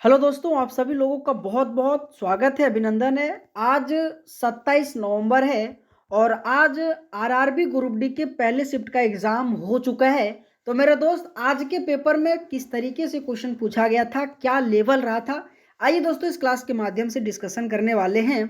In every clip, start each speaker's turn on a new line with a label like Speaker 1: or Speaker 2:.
Speaker 1: Hello दोस्तों, आप सभी लोगों का बहुत-बहुत स्वागत है, अभिनंदन है। आज 27 नवंबर है और आज आरआरबी ग्रुप डी के पहले शिफ्ट का एग्ज़ाम हो चुका है। तो मेरे दोस्त, आज के पेपर में किस तरीके से क्वेश्चन पूछा गया था, क्या लेवल रहा था? आइए दोस्तों, इस क्लास के माध्यम से डिस्कशन करने वाले हैं।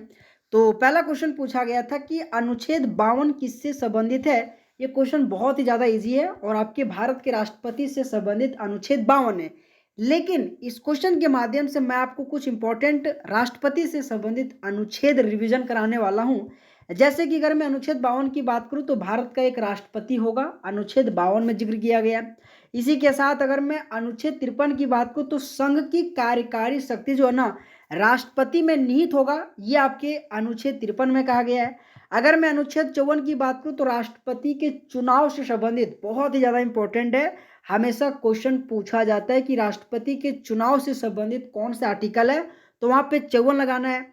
Speaker 1: तो पहला क्वेश्चन पूछा गया था कि अनुच्छेद 52 किससे संबंधित है? ये क्वेश्चन बहुत ही ज़्यादा ईज़ी है और आपके भारत के राष्ट्रपति से संबंधित अनुच्छेद 52 है। लेकिन इस क्वेश्चन के माध्यम से मैं आपको कुछ इंपॉर्टेंट राष्ट्रपति से संबंधित अनुच्छेद रिवीजन कराने वाला हूं। जैसे कि अगर मैं अनुच्छेद 52 की बात करूं तो भारत का एक राष्ट्रपति होगा, अनुच्छेद 52 में जिक्र किया गया है। इसी के साथ अगर मैं अनुच्छेद 53 की बात करूं तो संघ की कार्यकारी शक्ति जो है ना, राष्ट्रपति में निहित होगा, ये आपके अनुच्छेद 53 में कहा गया है। अगर मैं अनुच्छेद 54 की बात करूं तो राष्ट्रपति के चुनाव से संबंधित बहुत ही ज़्यादा इंपॉर्टेंट है। हमेशा क्वेश्चन पूछा जाता है कि राष्ट्रपति के चुनाव से संबंधित कौन सा आर्टिकल है, तो वहां पे 54 लगाना है।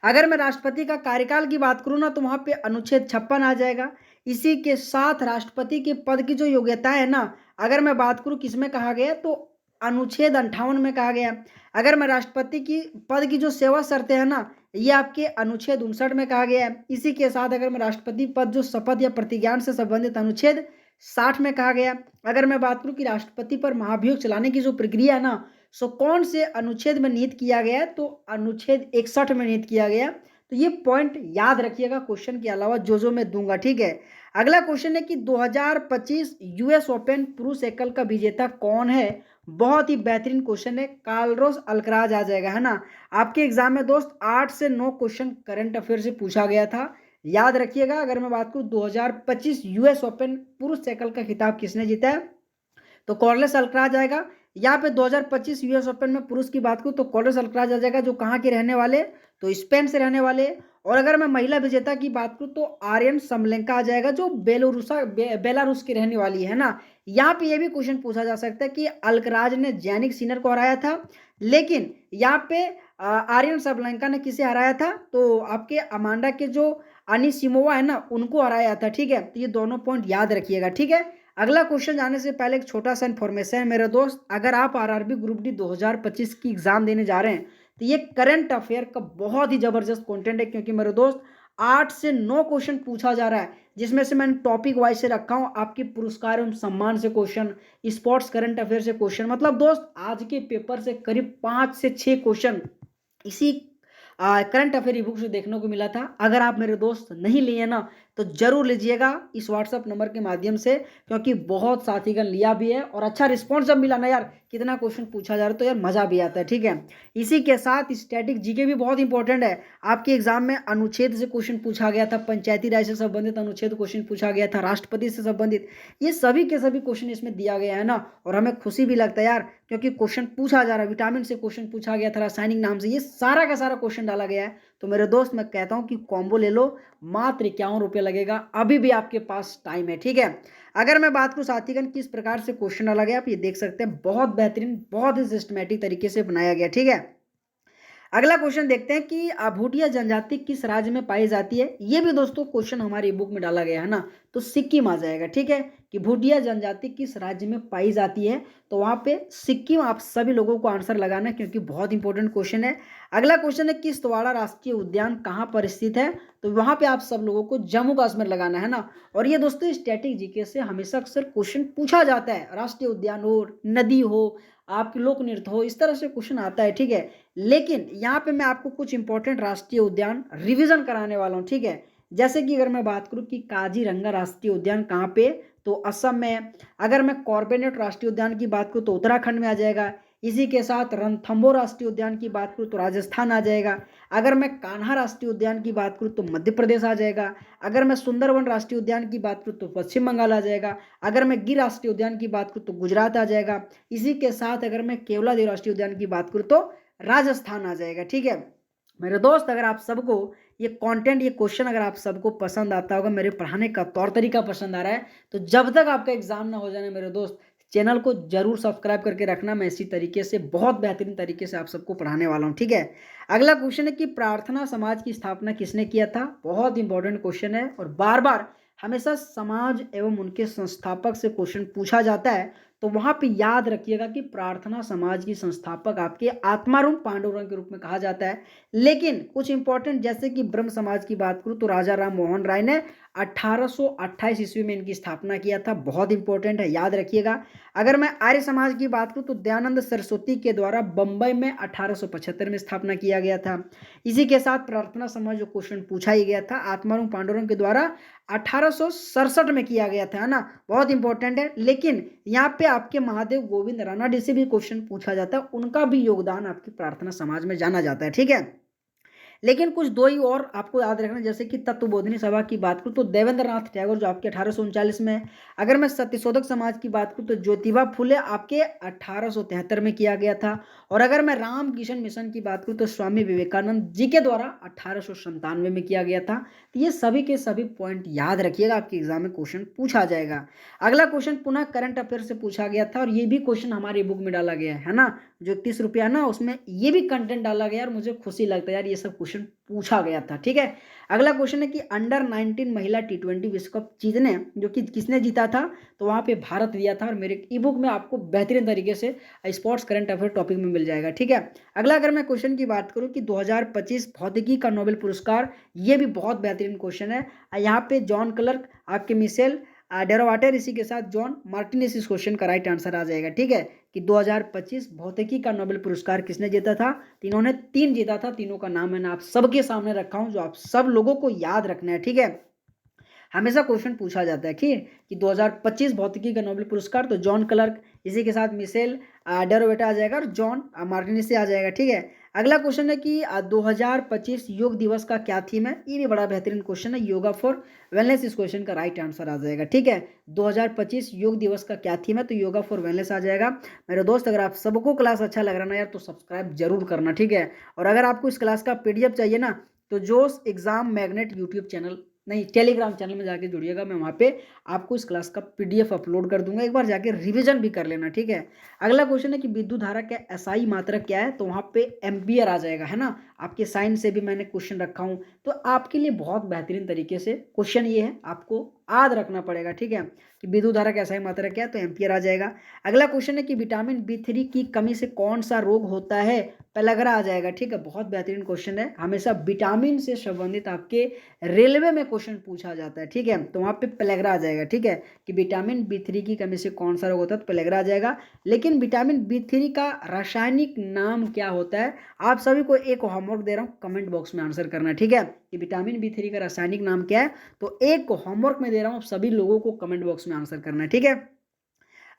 Speaker 1: अगर मैं राष्ट्रपति का कार्यकाल की बात करूं ना तो वहां पे अनुच्छेद 56 आ जाएगा। इसी के साथ राष्ट्रपति के पद की जो योग्यता है ना, अगर मैं बात करूं किसमें कहा गया तो अनुच्छेद 58 में कहा गया। अगर मैं राष्ट्रपति की पद की जो सेवा शर्तें हैं ना, ये आपके अनुच्छेद 59 में कहा गया है। इसी के साथ अगर मैं राष्ट्रपति पद जो शपथ या प्रतिज्ञान से संबंधित अनुच्छेद 60 में कहा गया। अगर मैं बात करूं कि राष्ट्रपति पर महाभियोग चलाने की जो प्रक्रिया है ना, सो कौन से अनुच्छेद में निहित किया गया है, तो अनुच्छेद 61 में निहित किया गया। तो ये पॉइंट याद रखिएगा क्वेश्चन के अलावा जो मैं दूंगा, ठीक है। अगला क्वेश्चन है कि 2025 यूएस ओपन पुरुष एकल का विजेता कौन है? बहुत ही बेहतरीन क्वेश्चन है, कार्लोस अल्कराज आ जाएगा, है ना। आपके एग्जाम में दोस्त 8 से 9 क्वेश्चन करंट अफेयर से पूछा गया था, याद रखिएगा। अगर मैं बात करूं 2025 यूएस ओपन पुरुष साइकिल का खिताब किसने जीता है, तो कार्लोस अल्कराज आएगा। यहाँ पे 2025 यूएस ओपन में पुरुष की बात करूं तो कार्लोस अल्कराज आ जाएगा, जो कहाँ के रहने वाले, तो स्पेन से रहने वाले। और अगर मैं महिला विजेता की बात करूं तो आर्यन समलेंका आ जाएगा, जो बेलारूस की रहने वाली है ना। यहाँ पे ये भी क्वेश्चन पूछा जा सकता है कि अल्कराज ने जैनिक सिनर को हराया था, लेकिन यहाँ पे आर्यन सबलेंका ने किसे हराया था, तो आपके अमांडा के जो अनिसिमोवा है ना, उनको हराया था, ठीक है। तो ये दोनों पॉइंट याद रखिएगा, ठीक है। अगला क्वेश्चन जाने से पहले एक छोटा सा इन्फॉर्मेशन है मेरे दोस्त, अगर आप आरआरबी ग्रुप डी 2025 की एग्जाम देने जा रहे हैं तो ये करंट अफेयर का बहुत ही जबरदस्त कंटेंट है, क्योंकि मेरे दोस्त 8 से 9 क्वेश्चन पूछा जा रहा है, जिसमें से मैंने टॉपिक वाइज से रखा हूं। आपके पुरस्कार एवं सम्मान से क्वेश्चन, स्पोर्ट्स करंट अफेयर से क्वेश्चन, मतलब दोस्त आज के पेपर से करीब 5 से 6 क्वेश्चन इसी करंट अफेयर ई बुक से देखने को मिला था। अगर आप मेरे दोस्त नहीं लिए ना तो जरूर लीजिएगा इस व्हाट्सअप नंबर के माध्यम से, क्योंकि बहुत साथीगण लिया भी है और अच्छा रिस्पॉन्स जब मिला ना यार, कितना क्वेश्चन पूछा जा रहा है तो यार मजा भी आता है, ठीक है। इसी के साथ स्टैटिक जीके भी बहुत इंपॉर्टेंट है। आपके एग्जाम में अनुच्छेद से क्वेश्चन पूछा गया था, पंचायती राज से संबंधित अनुच्छेद क्वेश्चन पूछा गया था, राष्ट्रपति से संबंधित, ये सभी के सभी क्वेश्चन इसमें दिया गया है ना। और हमें खुशी भी लगता है यार, क्योंकि क्वेश्चन पूछा जा रहा है, विटामिन से क्वेश्चन पूछा गया था, रासायनिक नाम से, ये सारा का सारा क्वेश्चन डाला गया है। तो मेरे दोस्त मैं कहता हूं कि कॉम्बो ले लो, मात्र 51 रुपये लगेगा, अभी भी आपके पास टाइम है, ठीक है। अगर मैं बात करूं साथीगण किस प्रकार से क्वेश्चन डाला गया, आप ये देख सकते हैं, बहुत बेहतरीन, बहुत ही सिस्टमेटिक तरीके से बनाया गया, ठीक है। अगला क्वेश्चन देखते हैं कि भूटिया जनजाति किस राज्य में पाई जाती है। ये भी दोस्तों क्वेश्चन हमारी बुक में डाला गया है ना, तो सिक्किम आ जाएगा, ठीक है, कि भूटिया जनजाति किस राज्य में पाई जाती है, तो वहां पे सिक्किम आप सभी लोगों को आंसर लगाना है, क्योंकि बहुत इंपॉर्टेंट क्वेश्चन है। अगला क्वेश्चन है कि तवाड़ा राष्ट्रीय उद्यान कहाँ पर स्थित है, तो वहां पे आप सब लोगों को जम्मू कश्मीर लगाना है ना। और ये दोस्तों स्टैटिक जीके से हमेशा अक्सर क्वेश्चन पूछा जाता है, राष्ट्रीय उद्यान हो, नदी हो, आपके लोक नृत्य हो, इस तरह से क्वेश्चन आता है, ठीक है। लेकिन यहाँ पे मैं आपको कुछ इंपॉर्टेंट राष्ट्रीय उद्यान रिवीजन कराने वाला हूँ, ठीक है। जैसे कि अगर मैं बात करूँ कि काजीरंगा राष्ट्रीय उद्यान कहाँ पे, तो असम में। अगर मैं कॉर्बेट राष्ट्रीय उद्यान की बात करूँ तो उत्तराखंड में आ जाएगा। इसी के साथ रणथंबोर राष्ट्रीय उद्यान की बात करूँ तो राजस्थान आ जाएगा। अगर मैं कान्हा राष्ट्रीय उद्यान की बात करूँ तो मध्य प्रदेश आ जाएगा। अगर मैं सुंदरवन राष्ट्रीय उद्यान की बात करूँ तो पश्चिम बंगाल आ जाएगा। अगर मैं गिर राष्ट्रीय उद्यान की बात करूँ तो गुजरात आ जाएगा। इसी के साथ अगर मैं केवलादेव राष्ट्रीय उद्यान की बात करूँ तो राजस्थान आ जाएगा, ठीक है। मेरे दोस्त अगर आप सबको ये कंटेंट, ये क्वेश्चन अगर आप सबको पसंद आता होगा, मेरे पढ़ाने का तौर तरीका पसंद आ रहा है, तो जब तक आपका एग्जाम ना हो जाने मेरे दोस्त, चैनल को जरूर सब्सक्राइब करके रखना। मैं इसी तरीके से बहुत बेहतरीन तरीके से आप सबको पढ़ाने वाला हूँ, ठीक है। अगला क्वेश्चन है कि प्रार्थना समाज की स्थापना किसने किया था। बहुत इंपॉर्टेंट क्वेश्चन है और बार बार हमेशा समाज एवं उनके संस्थापक से क्वेश्चन पूछा जाता है। तो वहाँ पे याद रखिएगा कि प्रार्थना समाज की संस्थापक आपके आत्माराम पांडुरंग के रूप में कहा जाता है। लेकिन कुछ इंपॉर्टेंट जैसे कि ब्रह्म समाज की बात करूँ तो राजा राम मोहन राय ने 1828 ईस्वी में इनकी स्थापना किया था। बहुत इंपॉर्टेंट है, याद रखिएगा। अगर मैं आर्य समाज की बात करूँ तो दयानंद सरस्वती के द्वारा बंबई में 1875 में स्थापना किया गया था। इसी के साथ प्रार्थना समाज जो क्वेश्चन पूछा ही गया था आत्माराम पांडुरंग के द्वारा 1867 में किया गया था, है ना, बहुत इंपॉर्टेंट है। लेकिन यहाँ पे आपके महादेव गोविंद रानाडे से भी क्वेश्चन पूछा जाता है, उनका भी योगदान आपकी प्रार्थना समाज में जाना जाता है, ठीक है। लेकिन कुछ दो ही और आपको याद रखना, जैसे कि तत्वबोधिनी सभा की बात करूँ तो देवेंद्र नाथ टैगोर जो आपके 1839 में। अगर मैं सत्यशोधक समाज की बात करूँ तो ज्योतिबा फुले आपके 1873 में किया गया था। और अगर मैं रामकृष्ण मिशन की बात करूँ तो स्वामी विवेकानंद जी के द्वारा 1897 में किया गया था। तो ये सभी के सभी पॉइंट याद रखिएगा, आपके एग्जाम में क्वेश्चन पूछा जाएगा। अगला क्वेश्चन पुनः करंट अफेयर से पूछा गया था और ये भी क्वेश्चन हमारी बुक में डाला गया है ना, जो 31 रुपया ना, उसमें ये भी कंटेंट डाला गया और मुझे खुशी लगता है यार, ये सब क्वेश्चन पूछा गया था, ठीक है। अगला क्वेश्चन है कि अंडर 19 महिला T20 विश्व कप जीतने जो कि किसने जीता था, तो वहां पे भारत दिया था। और मेरे ई बुक में आपको बेहतरीन तरीके से स्पोर्ट्स करंट अफेयर टॉपिक में मिल जाएगा, ठीक है। अगला अगर मैं क्वेश्चन की बात करूं कि 2025 भौतिकी का नोबेल पुरस्कार, ये भी बहुत बेहतरीन क्वेश्चन है। यहाँ पे जॉन क्लर्क, आपके मिशेल डेरोवाटर, इसी के साथ जॉन मार्टिनेस, इस क्वेश्चन का राइट आंसर आ जाएगा, ठीक है। कि 2025 भौतिकी का नोबेल पुरस्कार किसने जीता था, इन्होंने 3 जीता था। तीनों का नाम मैंने आप सबके सामने रखा हूं, जो आप सब लोगों को याद रखना है, ठीक है। हमेशा क्वेश्चन पूछा जाता है कि 2025 भौतिकी का नोबेल पुरस्कार, तो जॉन क्लर्क, इसी के साथ मिशेल डेरोवेटा आ जाएगा और जॉन मार्टिनेस से आ जाएगा, ठीक है। अगला क्वेश्चन है कि 2025 योग दिवस का क्या थीम है, ये भी बड़ा बेहतरीन क्वेश्चन है, योगा फॉर वेलनेस, इस क्वेश्चन का राइट आंसर आ जाएगा, ठीक है। 2025 योग दिवस का क्या थीम है, तो योगा फॉर वेलनेस आ जाएगा। मेरे दोस्त, अगर आप सबको क्लास अच्छा लग रहा है ना यार, तो सब्सक्राइब जरूर करना, ठीक है। और अगर आपको इस क्लास का PDF चाहिए ना, तो जोश एग्जाम मैग्नेट यूट्यूब चैनल, नहीं, टेलीग्राम चैनल में जाके जुड़िएगा। मैं वहाँ पे आपको इस क्लास का PDF अपलोड कर दूंगा, एक बार जाके रिवीजन भी कर लेना, ठीक है। अगला क्वेश्चन है कि विद्युत धारा का SI मात्रक क्या है, तो वहाँ पे एम्पियर आ जाएगा, है ना। आपके साइन से भी मैंने क्वेश्चन रखा हूँ, तो आपके लिए बहुत बेहतरीन तरीके से क्वेश्चन ये है, आपको याद रखना पड़ेगा, ठीक है। कि विद्युत धारा का SI मात्रक क्या है, तो एम्पियर आ जाएगा। अगला क्वेश्चन है कि विटामिन B3 की कमी से कौन सा रोग होता है, पेलग्रा आ जाएगा, ठीक है। बहुत बेहतरीन क्वेश्चन है, हमेशा विटामिन से संबंधित आपके रेलवे में क्वेश्चन पूछा जाता है, ठीक है। तो वहां पे पेलेग्रा आ जाएगा, ठीक है। कि विटामिन B3 की कमी से कौन सा रोग होता है, तो पेलेग्रा आ जाएगा। लेकिन विटामिन B3 का रासायनिक नाम क्या होता है, आप सभी को एक होमवर्क दे रहा हूँ, कमेंट बॉक्स में आंसर करना, ठीक है। कि विटामिन B3 का रासायनिक नाम क्या है, तो एक होमवर्क में दे रहा हूँ, सभी लोगों को कमेंट बॉक्स में आंसर करना है, ठीक है।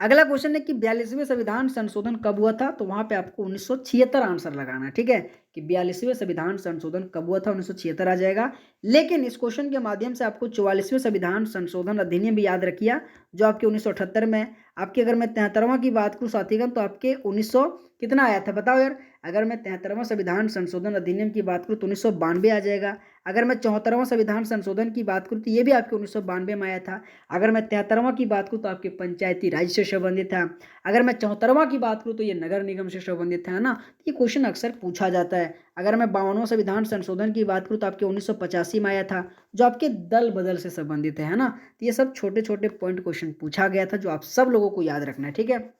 Speaker 1: अगला क्वेश्चन है कि 42वें संविधान संशोधन कब हुआ था, तो वहां पे आपको 1976 आंसर लगाना है, ठीक है। कि 42वें संविधान संशोधन कब हुआ था, 1976 आ जाएगा। लेकिन इस क्वेश्चन के माध्यम से आपको 44वें संविधान संशोधन अधिनियम भी याद रखिए, जो आपके 1978 में। आपकी अगर मैं 73वां की बात करूँ साथीगण, तो आपके 1900 कितना आया था बताओ यार। अगर मैं 73वां संविधान संशोधन अधिनियम की बात करूँ तो 1992 आ जाएगा। अगर मैं 74वां संविधान संशोधन की बात करूँ तो ये भी आपके 1992 में आया था। अगर मैं 73वां की बात करूँ तो आपके पंचायती राज से संबंधित है। अगर मैं 74वां की बात करूँ तो ये नगर निगम से संबंधित है ना। ये क्वेश्चन अक्सर पूछा जाता है। अगर मैं 52वां संविधान संशोधन की बात करूँ तो आपके 1985 में आया था, जो आपके दल बदल से संबंधित है ना। तो ये सब छोटे छोटे पॉइंट क्वेश्चन पूछा गया था, जो आप सब लोगों को याद रखना है, ठीक है।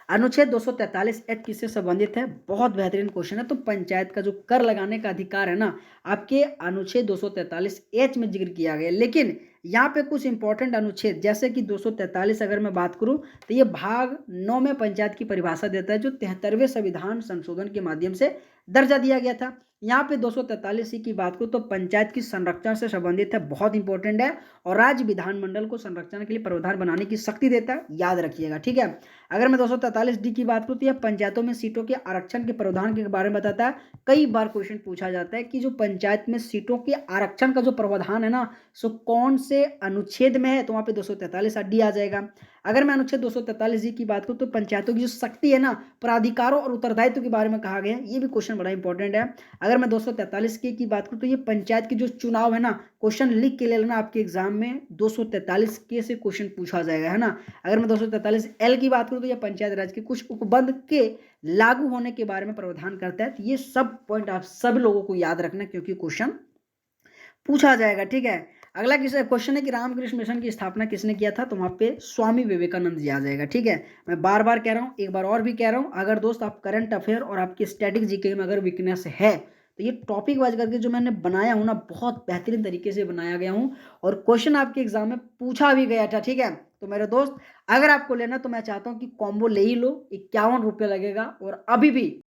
Speaker 1: अनुच्छेद 243 किससे संबंधित है, बहुत बेहतरीन क्वेश्चन है। तो पंचायत का जो कर लगाने का अधिकार है ना, आपके अनुच्छेद 243 में जिक्र किया गया। लेकिन यहाँ पे कुछ इंपॉर्टेंट अनुच्छेद, जैसे कि 243 अगर मैं बात करूँ तो ये भाग 9 में पंचायत की परिभाषा देता है, जो 73वें संविधान संशोधन के माध्यम से दर्जा दिया गया था। यहाँ पे 243 की बात करूँ तो पंचायत की संरक्षण से संबंधित है, बहुत इंपॉर्टेंट है। और राज्य विधानमंडल को संरक्षण के लिए प्रावधान बनाने की शक्ति देता है, याद रखिएगा, ठीक है। अगर मैं 243D की बात करूँ तो यह पंचायतों में सीटों के आरक्षण के प्रावधान के बारे में बताता है। कई बार क्वेश्चन पूछा जाता है कि जो पंचायत में सीटों के आरक्षण का जो प्रावधान है ना, सो कौन से अनुच्छेद में है, तो वहाँ पे 243D आ जाएगा। अगर मैं अनुच्छेद 243D की बात करूँ तो पंचायतों की जो शक्ति है ना, प्राधिकारों और उत्तरदायित्व के बारे में कहा गया है, ये भी क्वेश्चन बड़ा इंपॉर्टेंट है। अगर मैं 243 की बात करूँ तो ये पंचायत की जो चुनाव है ना, क्वेश्चन लिख के ले लेना, आपके एग्जाम में 243 के से क्वेश्चन पूछा जाएगा, है ना। अगर मैं 243L की बात करूँ तो यह पंचायत राज के कुछ उपबंध के लागू होने के बारे में प्रावधान करता है। तो ये सब पॉइंट आप सब लोगों को याद रखना, क्योंकि क्वेश्चन पूछा जाएगा, ठीक है। अगला क्वेश्चन है कि रामकृष्ण मिशन की स्थापना किसने किया था? तो वहाँ पे स्वामी विवेकानंद जी आ जाएगा। ठीक है, मैं बार-बार कह रहा हूँ, एक बार और भी कह रहा हूँ, अगर दोस्त आप करंट अफेयर और आपकी स्टैटिक जीके में अगर वीकनेस है, तो ये टॉपिक वाइज़ करके जो मैंने बनाया हूँ ना, बहुत बेहतरीन तरीके से बनाया गया हूँ और क्वेश्चन आपके एग्ज़ाम में पूछा भी गया था। ठीक है, तो मेरे दोस्त अगर आपको लेना तो मैं चाहता हूँ कि कॉम्बो ले ही लो, ₹51 लगेगा और अभी भी